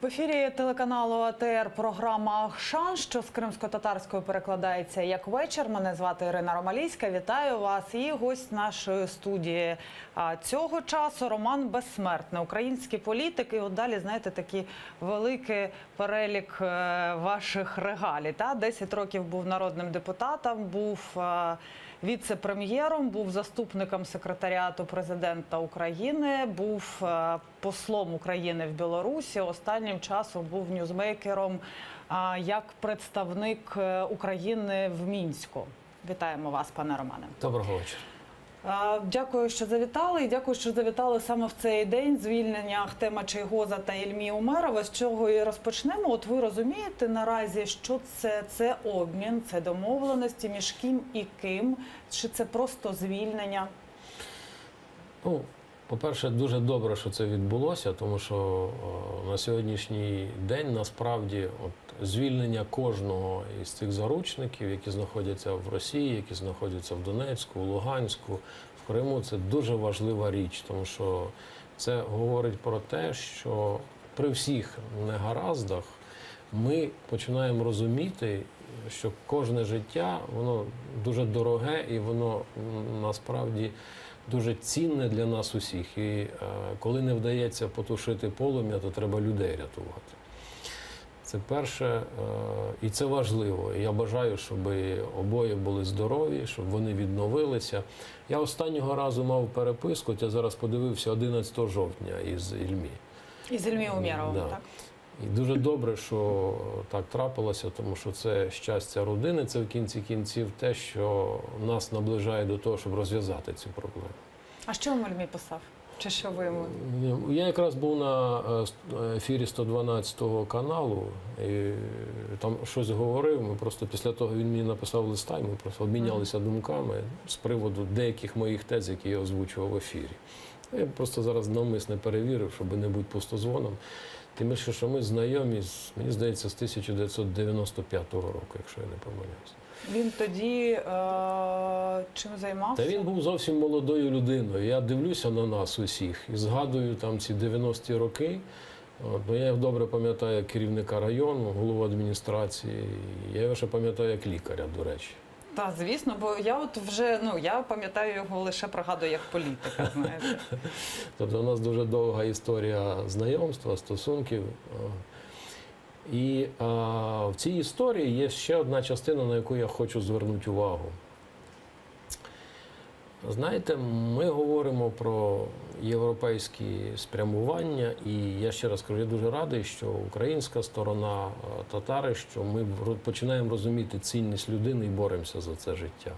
ефірі телеканалу АТР програма «Ахшан», що з кримсько-татарською перекладається як «Вечір». Мене звати Ірина Ромалійська. Вітаю вас. І гость нашої студії цього часу – Роман Безсмертний, український політик. І от далі, знаєте, такий великий перелік ваших регалій. 10 років був народним депутатом, був віце-прем'єром, був заступником секретаріату президента України, був послом України в Білорусі, останнім часом був ньюзмейкером як представник України в Мінську. Вітаємо вас, пане Романе. Доброго вечора. Дякую, що завітали. І дякую, що завітали саме в цей день звільнення Ахтема Чийгоза та Ільмі Умерова. З чого і розпочнемо. От ви розумієте наразі, що це обмін, це домовленості між ким і ким? Чи це просто звільнення? Ну, по-перше, дуже добре, що це відбулося, тому що на сьогоднішній день насправді звільнення кожного із цих заручників, які знаходяться в Росії, які знаходяться в Донецьку, в Луганську, в Криму, це дуже важлива річ, тому що це говорить про те, що при всіх негараздах ми починаємо розуміти, що кожне життя, воно дуже дороге і воно насправді дуже цінне для нас усіх. І коли не вдається потушити полум'я, то треба людей рятувати. Це перше, і це важливо. Я бажаю, щоб обоє були здорові, щоб вони відновилися. Я останнього разу мав переписку, я зараз подивився 11 жовтня із Ільмі. Із Ільмі Умєровим, да. Так. І дуже добре, що так трапилося, тому що це щастя родини, це в кінці кінців те, що нас наближає до того, щоб розв'язати цю проблему. А що вам Ільмі писав? Чи що ви йому? Я якраз був на ефірі 112 каналу, і там щось говорив, ми просто після того він мені написав листа, і ми просто обмінялися думками з приводу деяких моїх тез, які я озвучував в ефірі. Я просто зараз навмисне перевірив, щоб не бути пустозвоном. Тим більше, що ми знайомі, мені здається, з 1995 року, якщо я не помиляюсь. Він тоді чим займався? Та він був зовсім молодою людиною. Я дивлюся на нас усіх і згадую там ці 90-ті роки. Бо я добре пам'ятаю як керівника району, голову адміністрації. Я його ще пам'ятаю як лікаря, до речі. Так, звісно, бо я от вже, я пам'ятаю його лише пригадую як політика, знаєте. Тобто у нас дуже довга історія знайомства, стосунків. І в цій історії є ще одна частина, на яку я хочу звернути увагу. Знаєте, ми говоримо про європейські спрямування, і я ще раз кажу, я дуже радий, що українська сторона, татари, що ми починаємо розуміти цінність людини і боремося за це життя.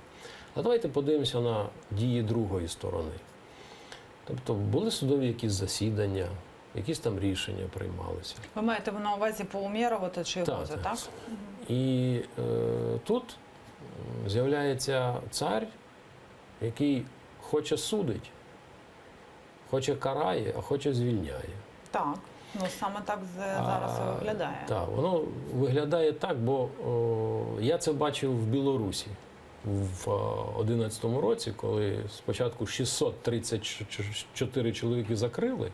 А давайте подивимося на дії другої сторони. Тобто були судові якісь засідання, якісь там рішення приймалися. Ви маєте на увазі по Умєрову та Чийгозу, так? І тут з'являється цар, який хоче судить, хоче карає, а хоче звільняє. Так, саме так зараз і виглядає. Так, воно виглядає так, бо я це бачив в Білорусі в 2011 році, коли спочатку 634 чоловіки закрили.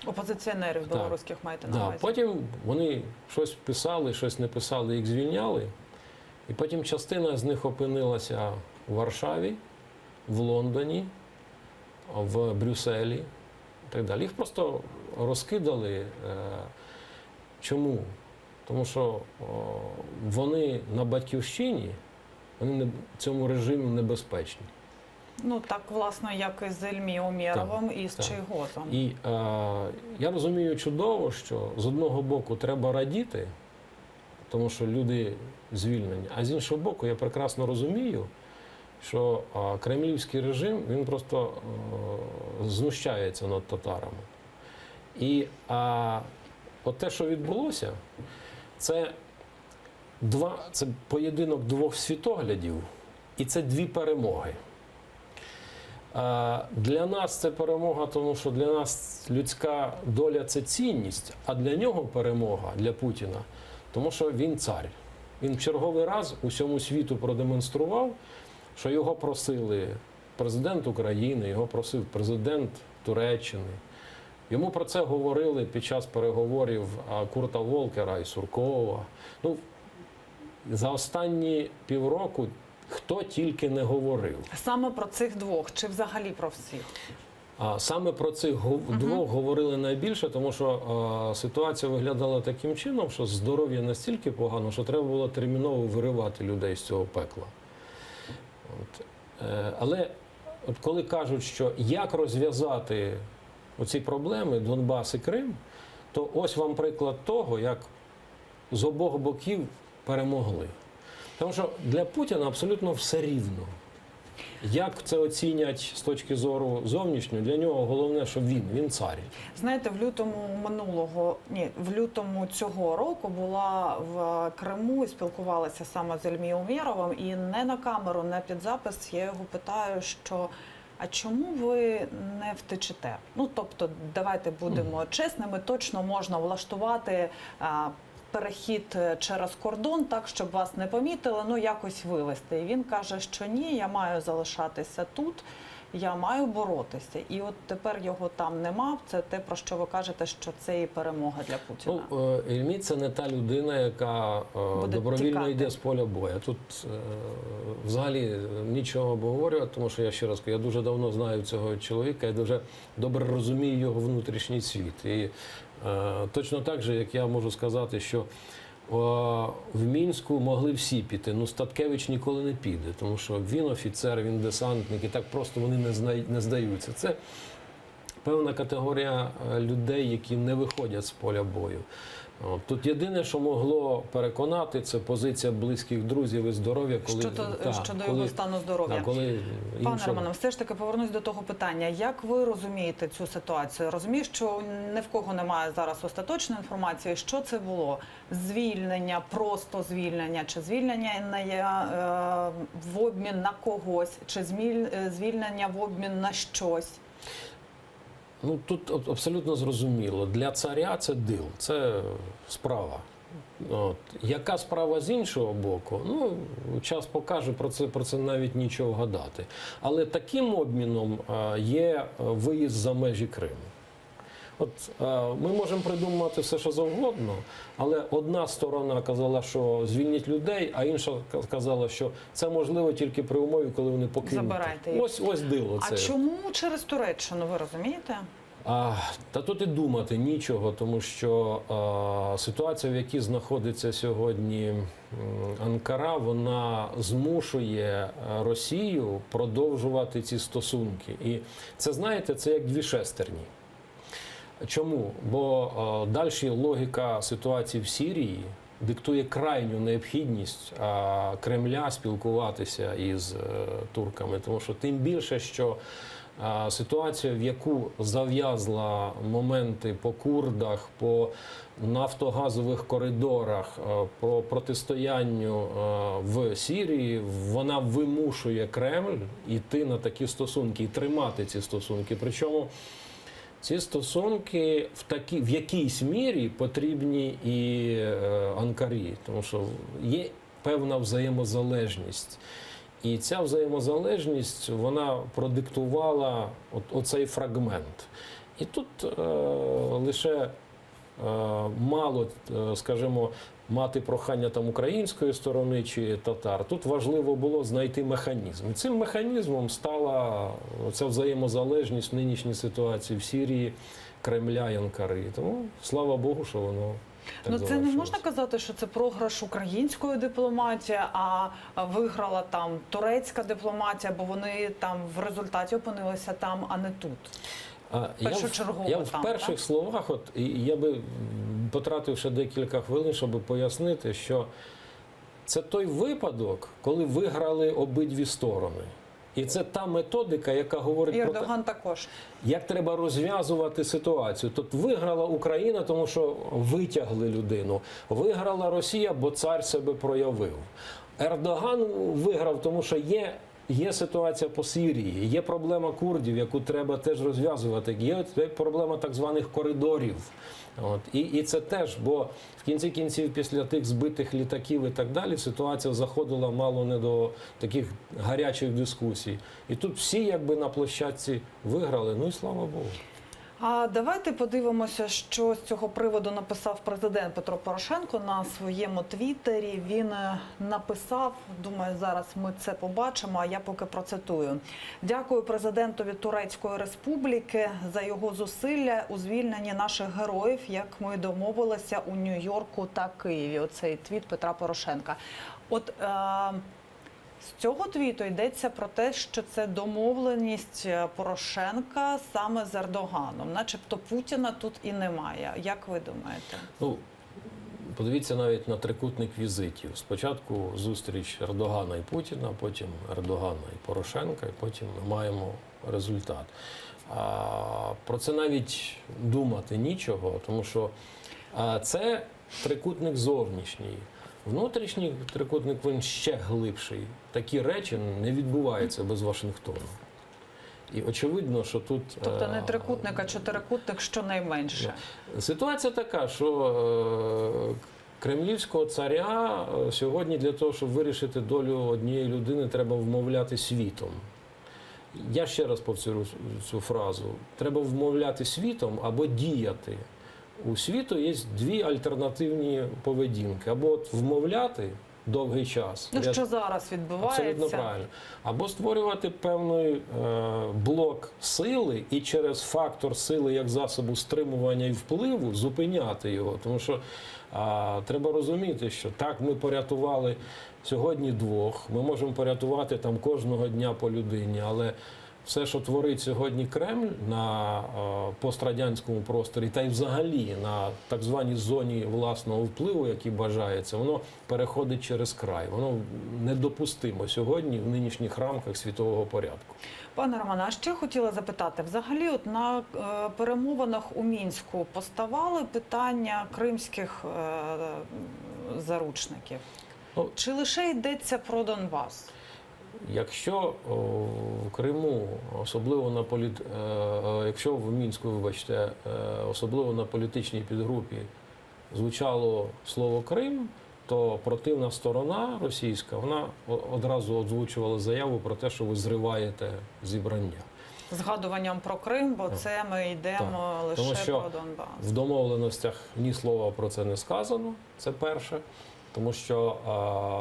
Опозиціонерів білоруських маєте на увазі. Потім вони щось писали, щось не писали, їх звільняли. І потім частина з них опинилася в Варшаві, в Лондоні, в Брюсселі і так далі. Їх просто розкидали. Чому? Тому що вони на батьківщині, вони цьому режиму небезпечні. Так, власне, як і з Ільмі Умєровим і з Чийгозом. І я розумію чудово, що з одного боку треба радіти, тому що люди звільнені, а з іншого боку я прекрасно розумію, що кремлівський режим, він просто знущається над татарами. І от те, що відбулося, це поєдинок двох світоглядів, і це дві перемоги. Для нас це перемога, тому що для нас людська доля – це цінність, а для нього перемога, для Путіна, тому що він цар. Він в черговий раз усьому світу продемонстрував, що його просили президент України, його просив президент Туреччини, Йому про це говорили під час переговорів Курта Волкера і Суркова. Ну, за останні півроку хто тільки не говорив. Саме про цих двох чи взагалі про всіх? Саме про цих двох говорили найбільше, тому що ситуація виглядала таким чином, що здоров'я настільки погано, що треба було терміново виривати людей з цього пекла. Але от коли кажуть, що як розв'язати оці проблеми Донбас і Крим, то ось вам приклад того, як з обох боків перемогли. Тому що для Путіна абсолютно все рівно. Як це оцінять з точки зору зовнішньої, для нього головне, що він цар. Знаєте, в лютому цього року була в Криму і спілкувалася саме з Ільмі Умєровим, і не на камеру, не під запис я його питаю, що а чому ви не втечете? Ну, тобто, давайте будемо чесними, точно можна влаштувати перехід через кордон так, щоб вас не помітили, ну якось вивезти. І він каже, що ні, я маю залишатися тут, я маю боротися. І от тепер його там нема. Це те, про що ви кажете, що це і перемога для Путіна. Ну, Ільмі – це не та людина, яка добровільно тікати. йде з поля бою. Тут взагалі нічого обговорювати, тому що я ще раз кажу, я дуже давно знаю цього чоловіка, я дуже добре розумію його внутрішній світ. І точно так же, як я можу сказати, що в Мінську могли всі піти. Ну, Статкевич ніколи не піде, тому що він офіцер, він десантник, і так просто вони не здаються. Це певна категорія людей, які не виходять з поля бою. Тут єдине, що могло переконати, це позиція близьких друзів і здоров'я. Щодо його стану здоров'я. Пане Романе, все ж таки повернусь до того питання. Як ви розумієте цю ситуацію? Розумію, що ні в кого немає зараз остаточної інформації. Що це було? Звільнення, просто звільнення, чи звільнення в обмін на когось, чи звільнення в обмін на щось? Ну, тут абсолютно зрозуміло. Для царя це дил, це справа. Яка справа з іншого боку? Ну, час покаже, про це навіть нічого гадати. Але таким обміном є виїзд за межі Криму. Ми можемо придумати все, що завгодно, але одна сторона казала, що звільніть людей, а інша казала, що це можливо тільки при умові, коли вони покинуть. Забирайте їх. Ось дило це. А чому через Туреччину, ви розумієте? Та тут і думати нічого, тому що ситуація, в якій знаходиться сьогодні Анкара, вона змушує Росію продовжувати ці стосунки. І це, знаєте, це як дві шестерні. Чому? Бо далі логіка ситуації в Сирії диктує крайню необхідність Кремля спілкуватися із турками. Тому що тим більше, що ситуація, в яку зав'язла моменти по курдах, по нафтогазових коридорах, по протистоянню в Сирії, вона вимушує Кремль йти на такі стосунки і тримати ці стосунки. Причому ці стосунки в якійсь мірі потрібні і Анкарі, тому що є певна взаємозалежність. І ця взаємозалежність, вона продиктувала оцей фрагмент. І тут лише мало, скажімо, мати прохання там української сторони чи татар. Тут важливо було знайти механізм. І цим механізмом стала ця взаємозалежність в нинішній ситуації в Сирії, Кремля і Анкари. Тому, слава Богу, що воно так це не можна казати, що це програш української дипломатії, а виграла там турецька дипломатія, бо вони там в результаті опинилися там, а не тут. Я в перших словах, я би потратив ще декілька хвилин, щоб пояснити, що це той випадок, коли виграли обидві сторони. І це та методика, яка говорить Ердоган також. Як треба розв'язувати ситуацію. Тут виграла Україна, тому що витягли людину. Виграла Росія, бо цар себе проявив. Ердоган виграв, тому що є ситуація по Сирії, є проблема курдів, яку треба теж розв'язувати, є проблема так званих коридорів. І це теж, бо в кінці кінців після тих збитих літаків і так далі ситуація заходила мало не до таких гарячих дискусій. І тут всі якби на площадці виграли, ну і слава Богу. А давайте подивимося, що з цього приводу написав президент Петро Порошенко на своєму твіттері. Він написав, думаю, зараз ми це побачимо, а я поки процитую. «Дякую президентові Турецької Республіки за його зусилля у звільненні наших героїв, як ми домовилися у Нью-Йорку та Києві». Оцей твіт Петра Порошенка. От з цього твіту йдеться про те, що це домовленість Порошенка саме з Ердоганом. Начебто Путіна тут і немає. Як ви думаєте? Ну, подивіться навіть на трикутник візитів. Спочатку зустріч Ердогана і Путіна, потім Ердогана і Порошенка, і потім ми маємо результат. Про це навіть думати нічого, тому що це трикутник зовнішній. Внутрішній трикутник, він ще глибший. Такі речі не відбуваються без Вашингтону. І очевидно, що тут... Тобто не трикутник, а чотирикутник щонайменше. Ситуація така, що кремлівського царя сьогодні для того, щоб вирішити долю однієї людини, треба вмовляти світом. Я ще раз повторю цю фразу. Треба вмовляти світом або діяти. У світу є дві альтернативні поведінки. Або от вмовляти довгий час. Ну, що зараз відбувається. Абсолютно правильно. Або створювати певний блок сили і через фактор сили як засобу стримування і впливу зупиняти його. Тому що треба розуміти, що так ми порятували сьогодні двох, ми можемо порятувати там кожного дня по людині, але все, що творить сьогодні Кремль на пострадянському просторі, та й взагалі на так званій зоні власного впливу, який бажається, воно переходить через край. Воно недопустимо сьогодні в нинішніх рамках світового порядку. Пане Романе, а ще хотіла запитати, взагалі от на перемовинах у Мінську поставали питання кримських заручників? Чи лише йдеться про Донбас? Якщо в Криму, особливо якщо в Мінську, вибачте, особливо на політичній підгрупі звучало слово Крим, то противна сторона російська, вона одразу озвучувала заяву про те, що ви зриваєте зібрання. Згадуванням про Крим, бо це ми йдемо лише Тому що про Донбас. В домовленостях ні слова про це не сказано, це перше. Тому що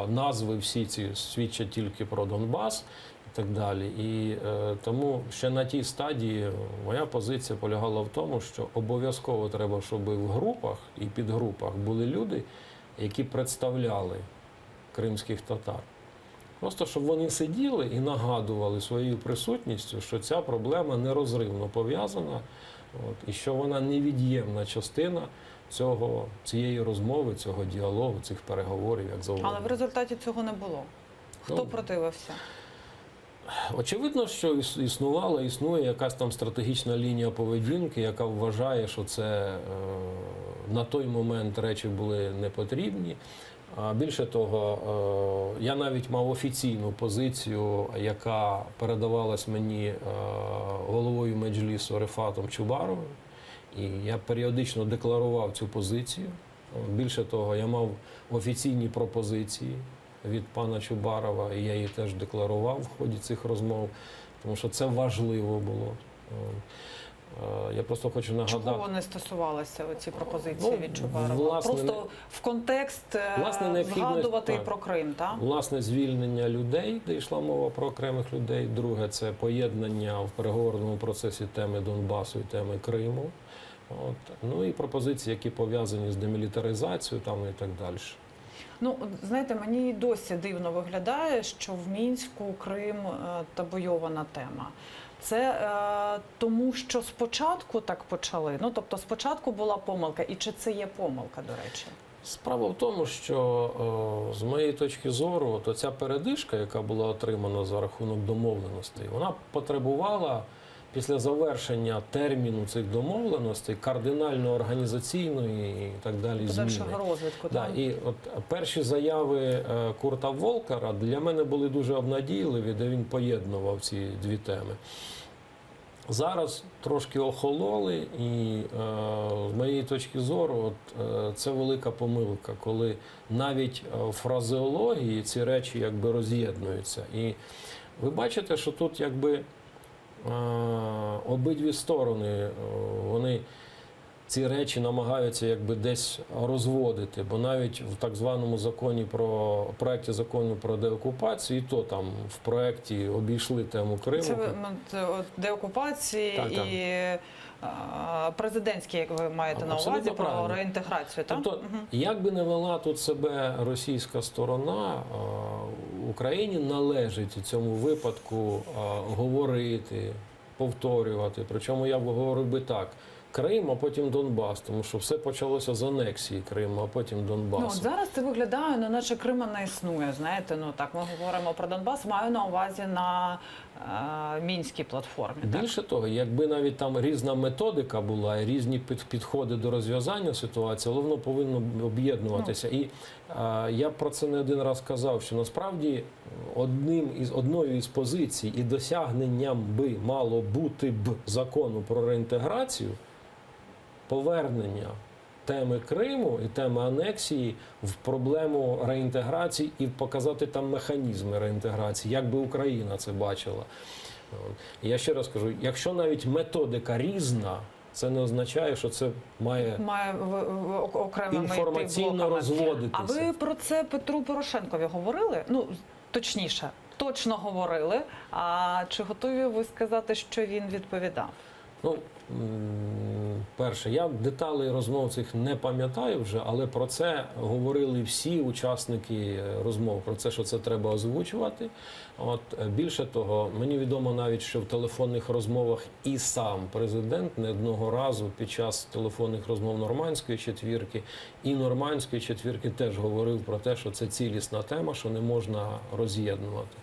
назви всі ці свідчать тільки про Донбас і так далі. І тому ще на тій стадії моя позиція полягала в тому, що обов'язково треба, щоб в групах і підгрупах були люди, які представляли кримських татар. Просто щоб вони сиділи і нагадували своєю присутністю, що ця проблема нерозривно пов'язана, і що вона невід'ємна частина цієї розмови, цього діалогу, цих переговорів, як завгодно. Але в результаті цього не було. Хто противився? Очевидно, що існує якась там стратегічна лінія поведінки, яка вважає, що це на той момент речі були не потрібні. Більше того, я навіть мав офіційну позицію, яка передавалась мені головою Меджлісу Рефатом Чубаровим. І я періодично декларував цю позицію. Більше того, я мав офіційні пропозиції від пана Чубарова, і я її теж декларував в ході цих розмов, тому що це важливо було. Я просто хочу нагадати. Чого вони стосувалися, ці пропозиції від Чубарова? Власне, просто в контекст згадувати і про Крим, так? Власне, звільнення людей, де йшла мова про окремих людей. Друге, це поєднання в переговорному процесі теми Донбасу і теми Криму. Ну і пропозиції, які пов'язані з демілітаризацією там і так далі. Ну, знаєте, мені і досі дивно виглядає, що в Мінську Крим табойована тема. Це тому, що спочатку так почали? Ну, тобто спочатку була помилка. І чи це є помилка, до речі? Справа в тому, що з моєї точки зору, то ця передишка, яка була отримана за рахунок домовленостей, вона потребувала після завершення терміну цих домовленостей кардинально організаційної і так далі зміни. Подальшого розвитку. Да, і от перші заяви Курта Волкера для мене були дуже обнадійливі, де він поєднував ці дві теми. Зараз трошки охололи, і з моєї точки зору це велика помилка, коли навіть в фразеології ці речі якби роз'єднуються. І ви бачите, що тут якби обидві сторони вони ці речі намагаються якби десь розводити, бо навіть в так званому проєкті закону про деокупацію, і то там в проєкті обійшли тему Криму. Це от деокупації Так, так. і президентські, як ви маєте на Абсолютно увазі, про правильно. реінтеграцію, так? Тобто, як би не вела тут себе російська сторона, Україні належить у цьому випадку говорити, повторювати. Причому я б говорив би так: Крим, а потім Донбас, тому що все почалося з анексії Криму, а потім Донбасу. Ну, от зараз це виглядає, наче Крима не існує. Знаєте, так ми говоримо про Донбас, маю на увазі на мінській платформі. Більше того, якби навіть там різна методика була і різні підходи до розв'язання ситуації, але воно повинно об'єднуватися. І я про це не один раз казав, що насправді одною із позицій і досягненням би мало бути б закону про реінтеграцію повернення теми Криму і теми анексії в проблему реінтеграції і показати там механізми реінтеграції, як би Україна це бачила. І я ще раз кажу, якщо навіть методика різна, це не означає, що це має окремими інформаційно розводитися. А ви про це Петру Порошенкові говорили? Ну, точніше, точно говорили. А чи готові ви сказати, що він відповідав? Ну, перше, я деталей розмов цих не пам'ятаю вже, але про це говорили всі учасники розмов, про це, що це треба озвучувати. Більше того, мені відомо навіть, що в телефонних розмовах і сам президент не одного разу під час телефонних розмов Нормандської четвірки і Нормандської четвірки теж говорив про те, що це цілісна тема, що не можна роз'єднувати.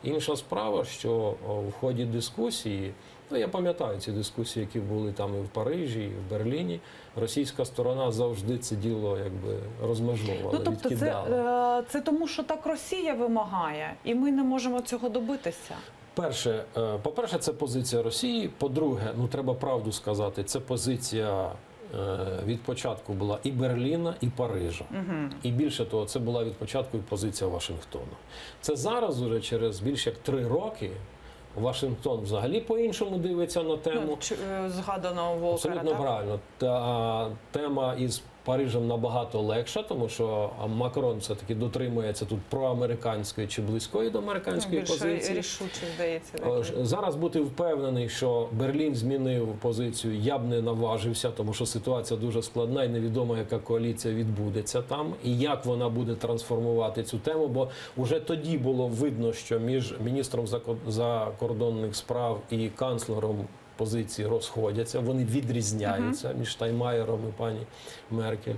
Інша справа, що в ході дискусії, я пам'ятаю ці дискусії, які були там і в Парижі, і в Берліні, російська сторона завжди це діло розмежовувала, тобто відкидала. Це тому, що так Росія вимагає, і ми не можемо цього добитися? По-перше, це позиція Росії. По-друге, треба правду сказати, це позиція від початку була і Берліна, і Парижа. І більше того, це була від початку і позиція Вашингтону. Це зараз уже через більш як 3 роки Вашингтон взагалі по-іншому дивиться на тему. Згаданого Волкера, абсолютно так? правильно. Та тема із Парижем набагато легша, тому що Макрон все-таки дотримується тут проамериканської чи близької до американської позиції. Більше рішуче, здається. Зараз бути впевнений, що Берлін змінив позицію, я б не наважився, тому що ситуація дуже складна і невідомо, яка коаліція відбудеться там і як вона буде трансформувати цю тему, бо вже тоді було видно, що між міністром закордонних справ і канцлером позиції розходяться, вони відрізняються між Штайнмаєром і пані Меркель.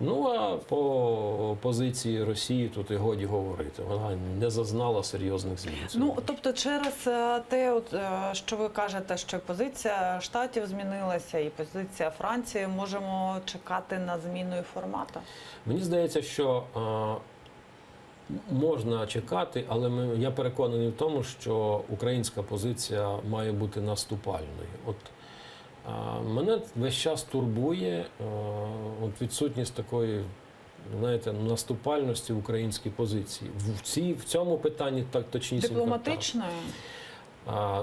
А по позиції Росії тут і годі говорити. Вона не зазнала серйозних змін. Тобто через те, що ви кажете, що позиція Штатів змінилася і позиція Франції, можемо чекати на зміну і формату? Мені здається, що можна чекати, але я переконаний в тому, що українська позиція має бути наступальною. Мене весь час турбує відсутність такої, наступальності в українській позиції. В цьому питанні так точніше. Дипломатичної?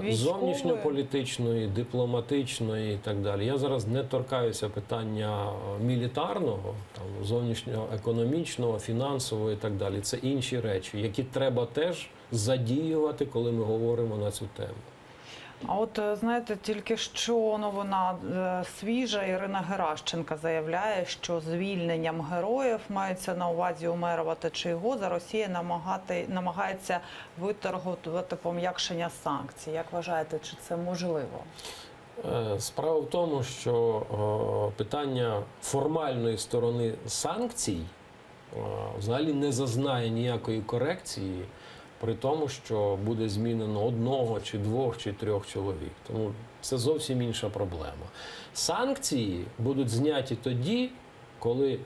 Зовнішньополітичної, дипломатичної і так далі. Я зараз не торкаюся питання мілітарного, зовнішньоекономічного, фінансового і так далі. Це інші речі, які треба теж задіювати, коли ми говоримо на цю тему. А знаєте, тільки що новина свіжа. Ірина Геращенко заявляє, що звільненням героїв мається на увазі Умерова та Чийгоза. Росія намагається виторгувати пом'якшення санкцій. Як вважаєте, чи це можливо? Справа в тому, що питання формальної сторони санкцій взагалі не зазнає ніякої корекції при тому, що буде змінено 1, чи 2, чи 3 чоловік. Тому це зовсім інша проблема. Санкції будуть зняті тоді, коли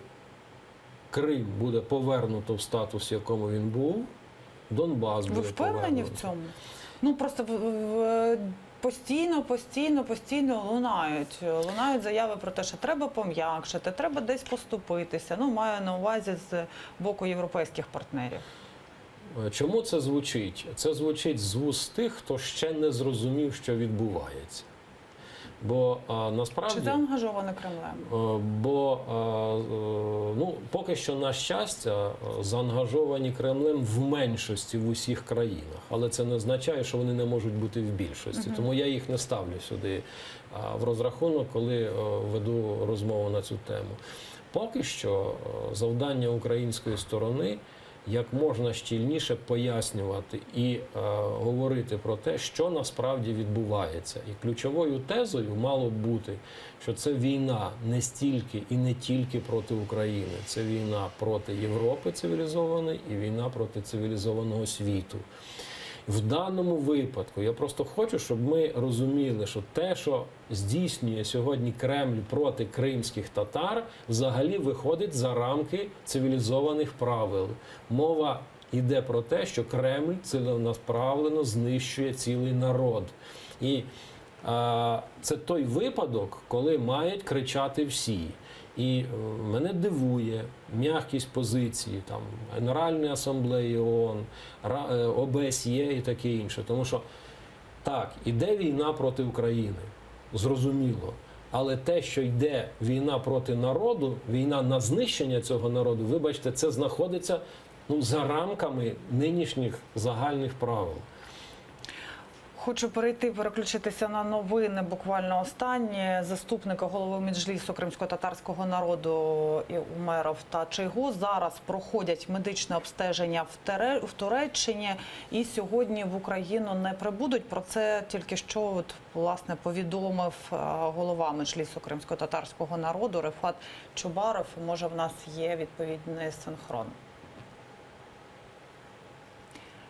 Крим буде повернуто в статус, в якому він був, Донбас буде повернуто. Ви впевнені в цьому? Просто постійно лунають заяви про те, що треба пом'якшити, треба десь поступитися. Маю на увазі з боку європейських партнерів. Чому це звучить? Це звучить з вуст тих, хто ще не зрозумів, що відбувається. Бо насправді... Чи заангажоване Кремлем? Бо поки що, на щастя, заангажовані Кремлем в меншості в усіх країнах. Але це не означає, що вони не можуть бути в більшості. Тому я їх не ставлю сюди в розрахунок, коли веду розмову на цю тему. Поки що завдання української сторони як можна щільніше пояснювати і говорити про те, що насправді відбувається. І ключовою тезою мало б бути, що це війна не стільки і не тільки проти України. Це війна проти Європи цивілізованої і війна проти цивілізованого світу. В даному випадку я просто хочу, щоб ми розуміли, що те, що здійснює сьогодні Кремль проти кримських татар, взагалі виходить за рамки цивілізованих правил. Мова йде про те, що Кремль ціленаправленно знищує цілий народ. І це той випадок, коли мають кричати всі. І мене дивує м'якість позиції там, Генеральної асамблеї ООН, ОБСЄ і таке інше. Тому що, так, іде війна проти України, зрозуміло. Але те, що йде війна проти народу, війна на знищення цього народу, вибачте, це знаходиться за рамками нинішніх загальних правил. Хочу переключитися на новини, буквально останні. Заступники голови Меджлісу кримсько-татарського народу Умеров та Чийгоз зараз проходять медичне обстеження в Туреччині і сьогодні в Україну не прибудуть. Про це тільки що власне повідомив голова Меджлісу кримсько-татарського народу Рефат Чубаров. Може, в нас є відповідний синхрон.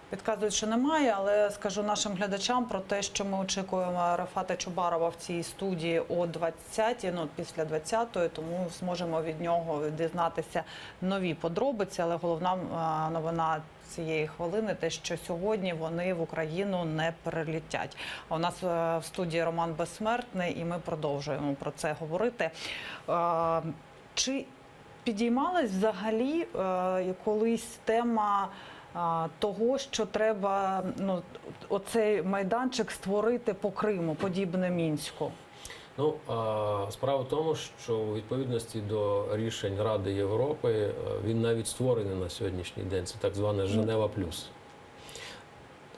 Підказують, що немає, але скажу нашим глядачам про те, що ми очікуємо Рефата Чубарова в цій студії о 20-й, після 20-ї, тому зможемо від нього дізнатися нові подробиці. Але головна новина цієї хвилини те, що сьогодні вони в Україну не прилетять. А у нас в студії Роман Безсмертний, і ми продовжуємо про це говорити. Чи підіймалась взагалі колись тема того, що треба оцей майданчик створити по Криму, подібне Мінську? Справа в тому, що у відповідності до рішень Ради Європи він навіть створений на сьогоднішній день. Це так зване Женева плюс.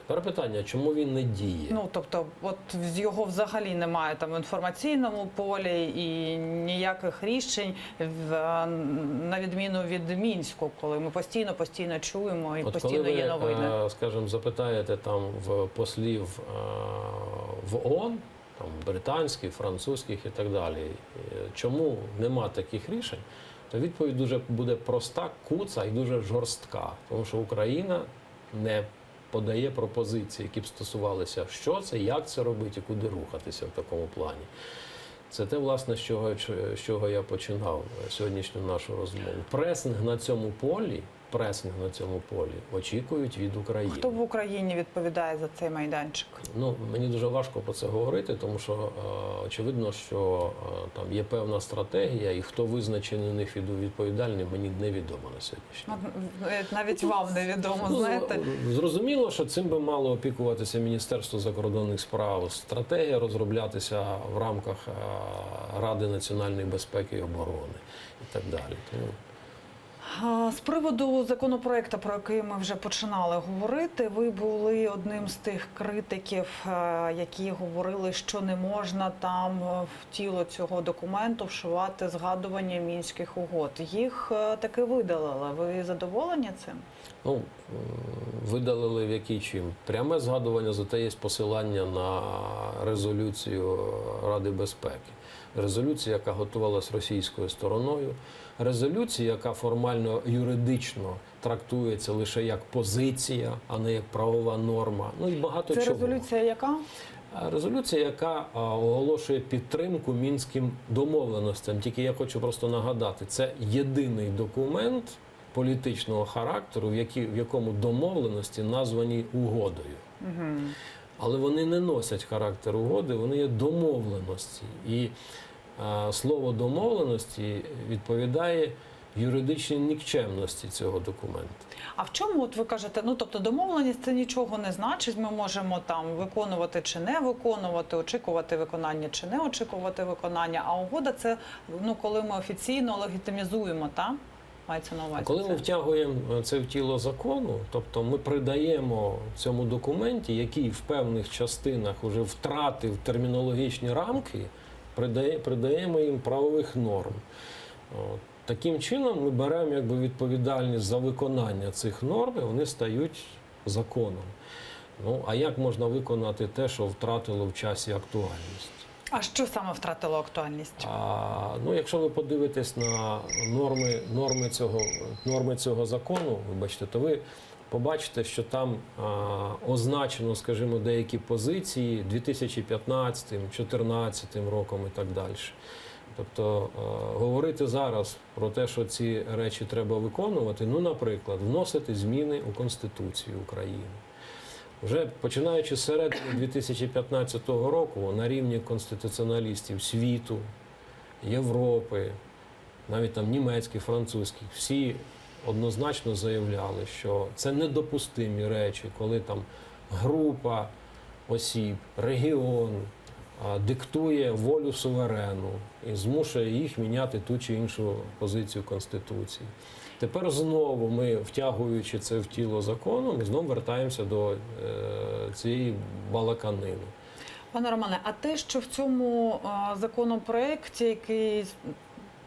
Тепер питання, чому він не діє? Тобто, от його взагалі немає там в інформаційному полі і ніяких рішень, на відміну від Мінську, коли ми постійно чуємо і постійно є новини. Коли ви, скажімо, запитаєте там в послів в ООН, там британських, французьких і так далі, чому нема таких рішень, то відповідь дуже буде проста, куца і дуже жорстка, тому що Україна не подає пропозиції, які б стосувалися, що це, як це робити і куди рухатися в такому плані. Це те, власне, з чого я починав сьогоднішню нашу розмову. Пресинг на цьому полі очікують від України. Хто в Україні відповідає за цей майданчик? Мені дуже важко про це говорити, тому що очевидно, що там є певна стратегія, і хто визначений у них відповідальним, мені невідомо на сьогоднішній день. Навіть вам невідомо, знаєте. Зрозуміло, що цим би мало опікуватися Міністерство закордонних справ. Стратегія розроблятися в рамках Ради національної безпеки і оборони і так далі. З приводу законопроекту, про який ми вже починали говорити, ви були одним з тих критиків, які говорили, що не можна там в тіло цього документу вшивати згадування Мінських угод. Їх таки видалили. Ви задоволені цим? Видалили в який чим? Пряме згадування, зате є посилання на резолюцію Ради безпеки. Резолюція, яка готувалась російською стороною. Резолюція, яка формально юридично трактується лише як позиція, а не як правова норма. І багато чого. Це резолюція яка? Резолюція, яка оголошує підтримку мінським домовленостям. Тільки я хочу просто нагадати, це єдиний документ політичного характеру, в якому домовленості названі угодою. Угу. Але вони не носять характер угоди, вони є домовленості. І слово домовленості відповідає юридичній нікчемності цього документу. А в чому, от ви кажете, ну тобто домовленість це нічого не значить, ми можемо там виконувати чи не виконувати, очікувати виконання чи не очікувати виконання, а угода це, ну, коли ми офіційно легітимізуємо, та? Мається на увазі. Коли ми втягуємо це в тіло закону, тобто ми придаємо цьому документі, який в певних частинах вже втратив термінологічні рамки, придаємо їм правових норм. От. Таким чином ми беремо якби відповідальність за виконання цих норм, і вони стають законом. Ну, а як можна виконати те, що втратило в часі актуальність? А що саме втратило актуальність? Ну, якщо ви подивитесь на норми цього закону, вибачте, то ви побачите, що там означено, скажімо, деякі позиції 2015, 2014 роком і так далі. Тобто говорити зараз про те, що ці речі треба виконувати, ну, наприклад, вносити зміни у Конституцію України. Вже починаючи з середини 2015 року на рівні конституціоналістів світу, Європи, навіть там німецьких, французьких, всі однозначно заявляли, що це недопустимі речі, коли там група осіб, регіон диктує волю суверену і змушує їх міняти ту чи іншу позицію Конституції. Тепер знову ми, втягуючи це в тіло закону, ми знову вертаємося до цієї балаканини. Пане Романе, а те, що в цьому законопроекті, який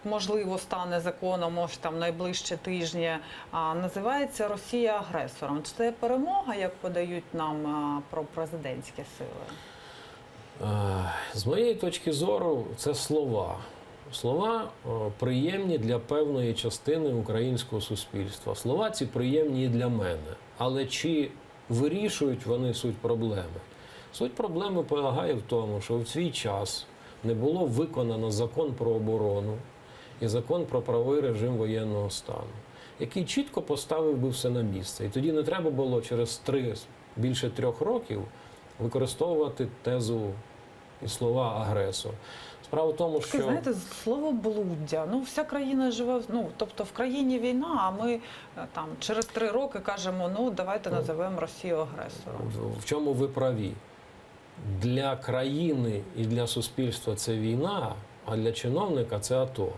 можливо стане законом, може там найближчі тижні, називається Росія агресором, це перемога, як подають нам пропрезидентські сили? З моєї точки зору, це слова. Слова приємні для певної частини українського суспільства. Слова ці приємні і для мене. Але чи вирішують вони суть проблеми? Суть проблеми полягає в тому, що в свій час не було виконано закон про оборону і закон про правовий режим воєнного стану, який чітко поставив би все на місце. І тоді не треба було через більше 3 років використовувати тезу і слова агресор. Справа в тому, що... Знаєте, слово блуддя. Ну, вся країна живе, ну, тобто в країні війна, а ми там через 3 роки кажемо, ну, давайте називемо Росію агресором. В чому ви праві? Для країни і для суспільства це війна, а для чиновника це АТО.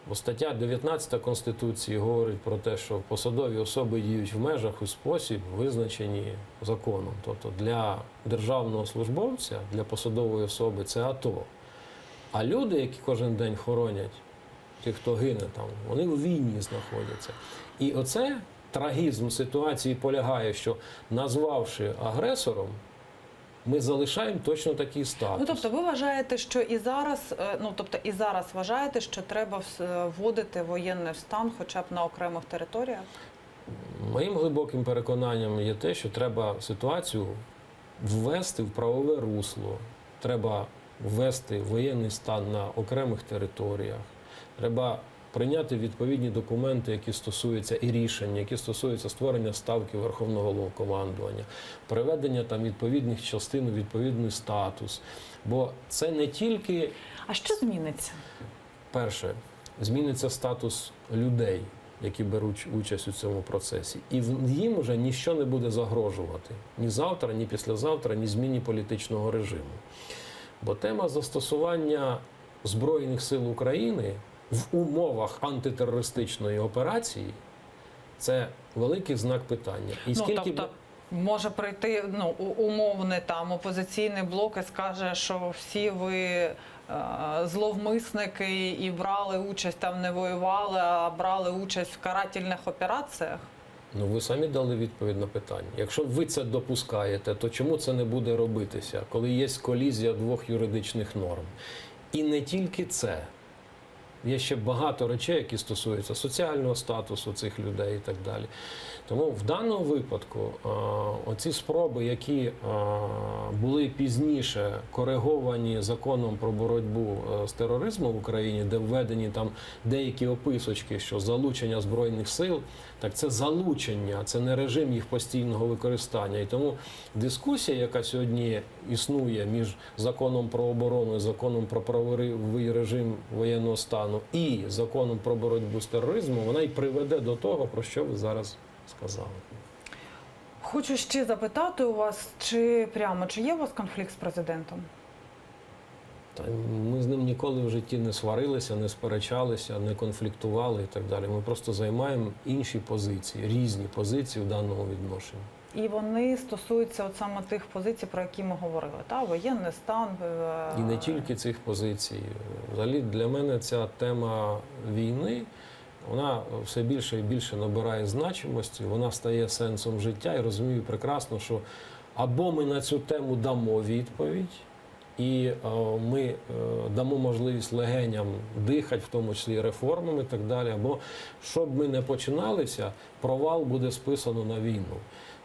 Бо стаття 19 Конституції говорить про те, що посадові особи діють в межах і спосіб, визначені законом. Тобто для державного службовця, для посадової особи це АТО. А люди, які кожен день хоронять тих, хто гине там, вони в війні знаходяться. І оце трагізм ситуації полягає, що назвавши агресором, ми залишаємо точно такий статус. Ну, тобто ви вважаєте, що і зараз, і зараз вважаєте, що треба вводити воєнний стан хоча б на окремих територіях? Моїм глибоким переконанням є те, що треба ситуацію ввести в правове русло, треба ввести воєнний стан на окремих територіях, треба прийняти відповідні документи, які стосуються і рішення, які стосуються створення ставки Верховного Головнокомандування, приведення там відповідних частин у відповідний статус. Бо це не тільки... А що зміниться? Перше, зміниться статус людей, які беруть участь у цьому процесі. І їм вже ніщо не буде загрожувати. Ні завтра, ні післязавтра, ні зміні політичного режиму. Бо тема застосування Збройних сил України в умовах антитерористичної операції – це великий знак питання. І Тобто може прийти умовний там опозиційний блок і скаже, що всі ви зловмисники і брали участь, там не воювали, а брали участь в карательних операціях? Ну, ви самі дали відповідь на питання. Якщо ви це допускаєте, то чому це не буде робитися, коли є колізія 2 юридичних норм? І не тільки це. Є ще багато речей, які стосуються соціального статусу цих людей і так далі. Тому в даному випадку оці спроби, які були пізніше кориговані законом про боротьбу з тероризмом в Україні, де введені там деякі описочки, що залучення Збройних сил, так це залучення, це не режим їх постійного використання. І тому дискусія, яка сьогодні існує між законом про оборону і законом про правовий режим воєнного стану, Майдану і законом про боротьбу з тероризмом, вона й приведе до того, про що ви зараз сказали. Хочу ще запитати у вас, чи є у вас конфлікт з президентом? Та ми з ним ніколи в житті не сварилися, не сперечалися, не конфліктували і так далі. Ми просто займаємо інші позиції, різні позиції в даному відношенні. І вони стосуються от саме тих позицій, про які ми говорили, та воєнний стан. І не тільки цих позицій. Взагалі для мене ця тема війни, вона все більше і більше набирає значимості, вона стає сенсом життя і розумію прекрасно, що або ми на цю тему дамо відповідь, і ми дамо можливість легеням дихати, в тому числі реформами і так далі, або щоб ми не починалися, провал буде списано на війну.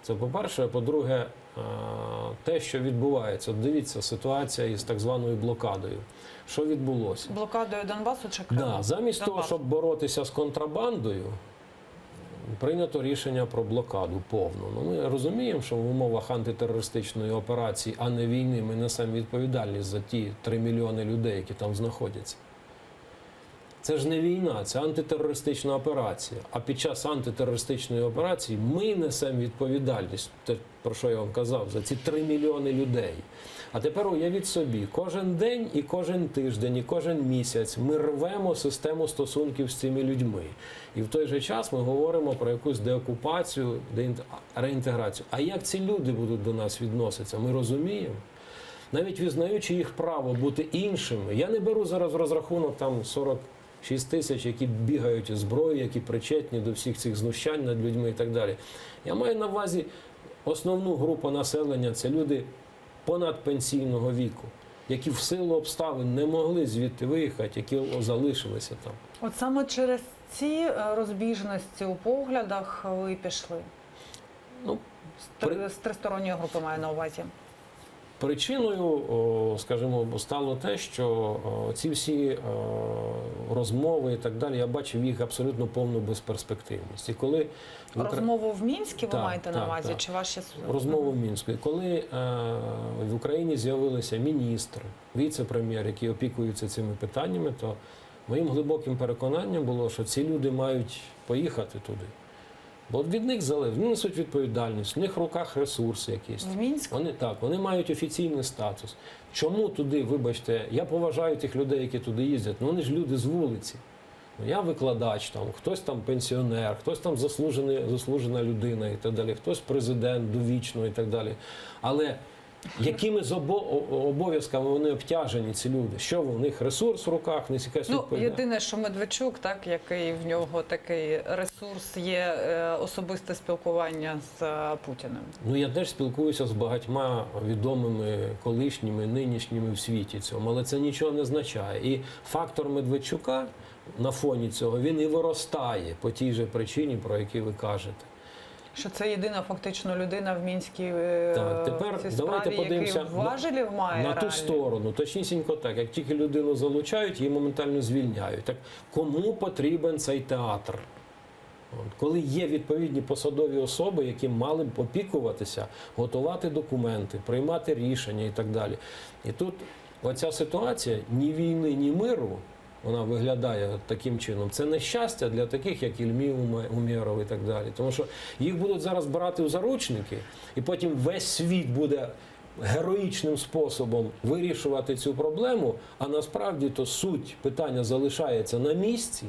Це по-перше. А по-друге, те, що відбувається. Дивіться, ситуація із так званою блокадою. Що відбулося? Блокадою Донбасу чи Криму? Да, замість того, щоб боротися з контрабандою, прийнято рішення про блокаду повну. Ну, ми розуміємо, що в умовах антитерористичної операції, а не війни, ми несемо відповідальність за ті 3 мільйони людей, які там знаходяться. Це ж не війна, це антитерористична операція. А під час антитерористичної операції ми несемо відповідальність, те, про що я вам казав, за ці 3 мільйони людей. А тепер уявіть собі, кожен день і кожен тиждень, і кожен місяць ми рвемо систему стосунків з цими людьми. І в той же час ми говоримо про якусь деокупацію, реінтеграцію. А як ці люди будуть до нас відноситися? Ми розуміємо. Навіть визнаючи їх право бути іншими, я не беру зараз в розрахунок там 46 тисяч, які бігають із зброєю, які причетні до всіх цих знущань над людьми і так далі. Я маю на увазі основну групу населення – це люди понадпенсійного віку, які в силу обставин не могли звідти виїхати, які залишилися там. От саме через ці розбіжності у поглядах ви пішли? Ну, З тристоронньої групи маю на увазі. Причиною, скажімо, стало те, що ці всі розмови і так далі, я бачив їх абсолютно повну безперспективність. І коли Розмову в Мінську ви маєте на увазі? Так. Чи ваші... Розмову в Мінську. І коли в Україні з'явилися міністр, віце-прем'єр, які опікуються цими питаннями, то моїм глибоким переконанням було, що ці люди мають поїхати туди. Бо від них залежить, вони несуть відповідальність, в них в руках ресурси якісь. В Мінську? Вони мають офіційний статус. Чому туди, вибачте, я поважаю тих людей, які туди їздять, ну вони ж люди з вулиці. Я викладач, там, хтось там пенсіонер, хтось там заслужена людина і так далі, хтось президент довічно і так далі. Але якими обов'язками вони обтяжені, ці люди? Що в них ресурс в руках, не якась відповідальність? Єдине, що Медведчук, так, який в нього такий ресурс є, особисте спілкування з Путіним. Ну, я теж спілкуюся з багатьма відомими колишніми, нинішніми в світі цьому, але це нічого не означає. І фактор Медведчука на фоні цього, він і виростає по тій же причині, про яку ви кажете. Що це єдина фактично людина в Мінській тепер цій давайте справі, подивимося який важелів має на ту сторону. Точнісінько так, як тільки людину залучають, її моментально звільняють. Так кому потрібен цей театр? Коли є відповідні посадові особи, які мали б опікуватися, готувати документи, приймати рішення і так далі. І тут оця ситуація ні війни, ні миру, вона виглядає таким чином. Це нещастя для таких, як Ільмі Умєров і так далі. Тому що їх будуть зараз брати в заручники, і потім весь світ буде героїчним способом вирішувати цю проблему, а насправді то суть питання залишається на місці.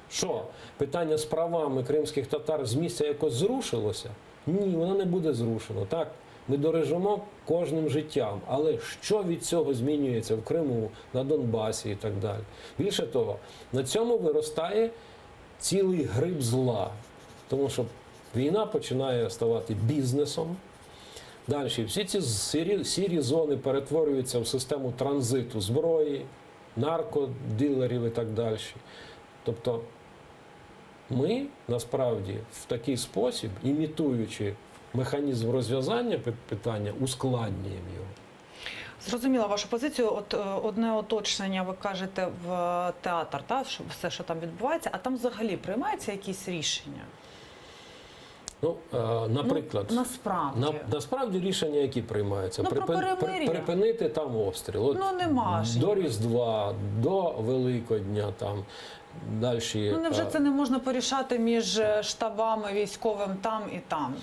Що? Питання з правами кримських татар з місця якось зрушилося? Ні, воно не буде зрушено. Так, ми дорежемо кожним життям. Але що від цього змінюється в Криму, на Донбасі і так далі? Більше того, на цьому виростає цілий гриб зла. Тому що війна починає ставати бізнесом. Далі всі ці сірі зони перетворюються в систему транзиту зброї, наркодилерів і так далі. Тобто ми, насправді, в такий спосіб, імітуючи механізм розв'язання питання, ускладнюємо його. Зрозуміла вашу позицію. От одне уточнення, ви кажете, в театр, та, що все, що там відбувається, а там взагалі приймаються якісь рішення? Ну, наприклад, насправді. насправді рішення, які приймаються, Ну, про перемир'я. припинити там обстріл. От Ну, нема ж. до Різдва, до Великодня, там далі. Ну, невже це не можна порішати між штабами військовим там і там?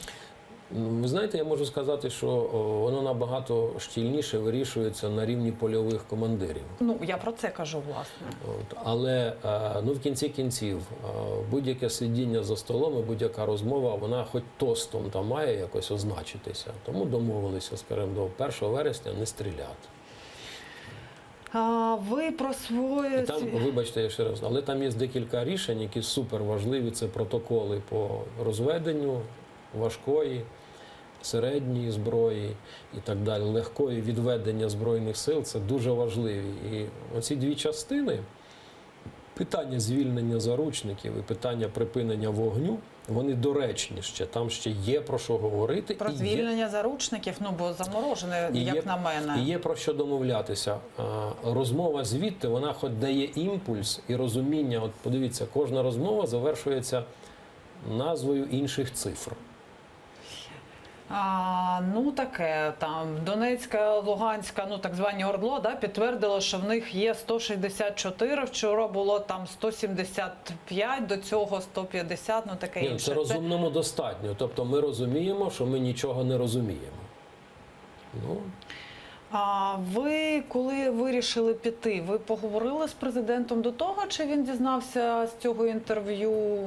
Ви знаєте, я можу сказати, що воно набагато щільніше вирішується на рівні польових командирів. Ну, я про це кажу, власне. Але ну, в кінці кінців будь-яке сидіння за столом і будь-яка розмова, вона хоч тостом там має якось означитися. Тому домовилися, скажімо, до 1 вересня не стріляти. Ви про своє... І там, вибачте, я ще раз, але там є декілька рішень, які супер важливі. Це протоколи по розведенню важкої, середньої зброї і так далі, легкої відведення Збройних сил – це дуже важливі. І оці дві частини, питання звільнення заручників і питання припинення вогню, вони доречні ще, там ще є про що говорити. Про звільнення заручників, ну, бо заморожене, як на мене. І є про що домовлятися. Розмова звідти, вона хоч дає імпульс і розуміння. От подивіться, кожна розмова завершується назвою інших цифр. Ну, таке, там, Донецька, Луганська, ну, так звані ОРДЛО, да, підтвердило, що в них є 164, вчора було там 175, до цього 150, ну, таке інше. Це розумному достатньо, тобто ми розуміємо, що ми нічого не розуміємо. Ну. А ви, коли вирішили піти, ви поговорили з президентом до того, чи він дізнався з цього інтерв'ю?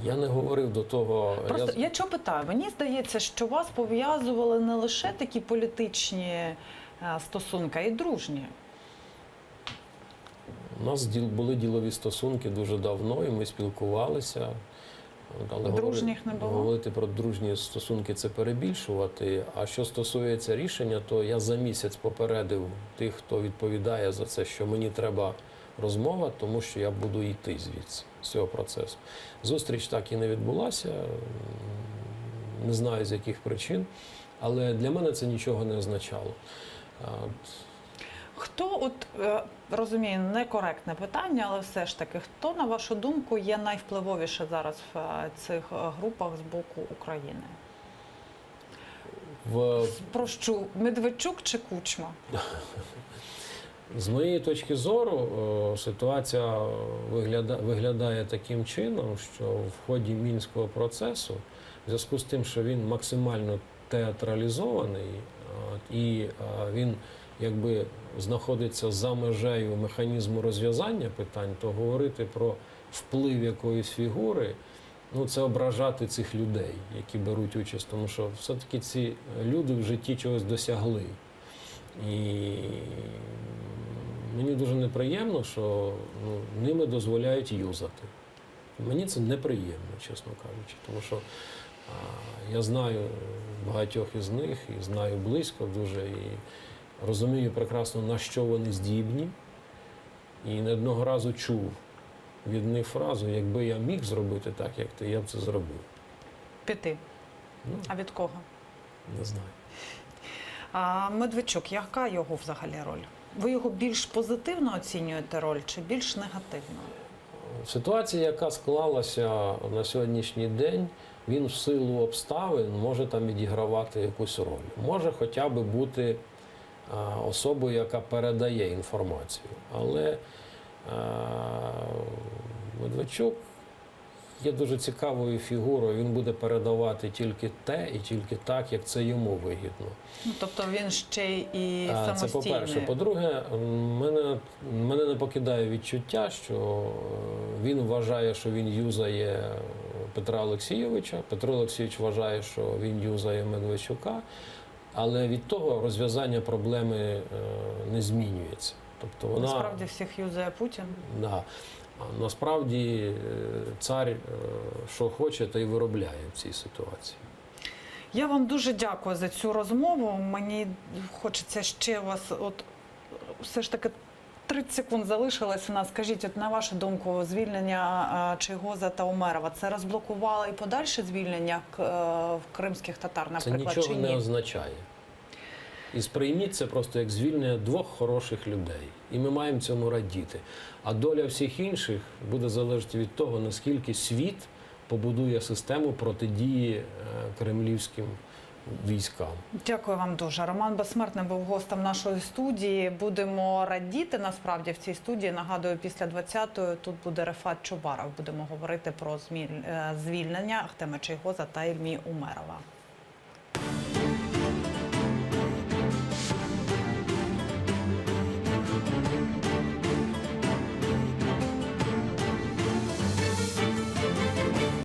Я не говорив до того. Просто я чого питаю? Мені здається, що вас пов'язували не лише такі політичні стосунки, а й дружні. У нас були ділові стосунки дуже давно, і ми спілкувалися. Але дружніх не було? Говорити про дружні стосунки – це перебільшувати. А що стосується рішення, то я за місяць попередив тих, хто відповідає за це, що мені треба розмова, тому що я буду йти звідси, з цього процесу. Зустріч так і не відбулася, не знаю з яких причин, але для мене це нічого не означало. Хто, розумію, некоректне питання, але все ж таки, хто, на вашу думку, є найвпливовіше зараз в цих групах з боку України? Прощу, Медведчук чи Кучма? З моєї точки зору, ситуація виглядає таким чином, що в ході Мінського процесу, в зв'язку з тим, що він максимально театралізований, і він якби знаходиться за межею механізму розв'язання питань, то говорити про вплив якоїсь фігури, ну, це ображати цих людей, які беруть участь, тому що все-таки ці люди в житті чогось досягли. І мені дуже неприємно, що ними дозволяють юзати. Мені це неприємно, чесно кажучи, тому що я знаю багатьох із них і знаю близько дуже, і розумію прекрасно, на що вони здібні. І не одного разу чув від них фразу: якби я міг зробити так, як ти, я б це зробив. Піти. Ну, а від кого? Не знаю. Медведчук, яка його взагалі роль? Ви його більш позитивно оцінюєте роль чи більш негативно? Ситуація, яка склалася на сьогоднішній день, він в силу обставин може там відігравати якусь роль. Може хоча б бути особою, яка передає інформацію. Але Медведчук є дуже цікавою фігурою, він буде передавати тільки те і тільки так, як це йому вигідно. Ну, тобто він ще і самостійний. Це по-перше. По-друге, мене не покидає відчуття, що він вважає, що він юзає Петра Олексійовича, Петро Олексійович вважає, що він юзає Медведчука, але від того розв'язання проблеми не змінюється. Тобто вона... Насправді всіх юзає Путін? Да. Насправді цар що хоче, то й виробляє в цій ситуації. Я вам дуже дякую за цю розмову. Мені хочеться ще вас, все ж таки 30 секунд залишилось у нас. Скажіть, на вашу думку, звільнення Чийгоза та Умерова, це розблокувало і подальше звільнення кримських татар, наприклад, це чи ні? нічого не означає. І сприйміть це просто як звільнення двох хороших людей. І ми маємо цьому радіти. А доля всіх інших буде залежати від того, наскільки світ побудує систему протидії кремлівським військам. Дякую вам дуже. Роман Безсмертний був гостем нашої студії. Будемо радіти, насправді, в цій студії. Нагадую, після 20-ї тут буде Рефат Чубаров. Будемо говорити про звільнення Ахтема Чийгоза та Ільмі Умерова.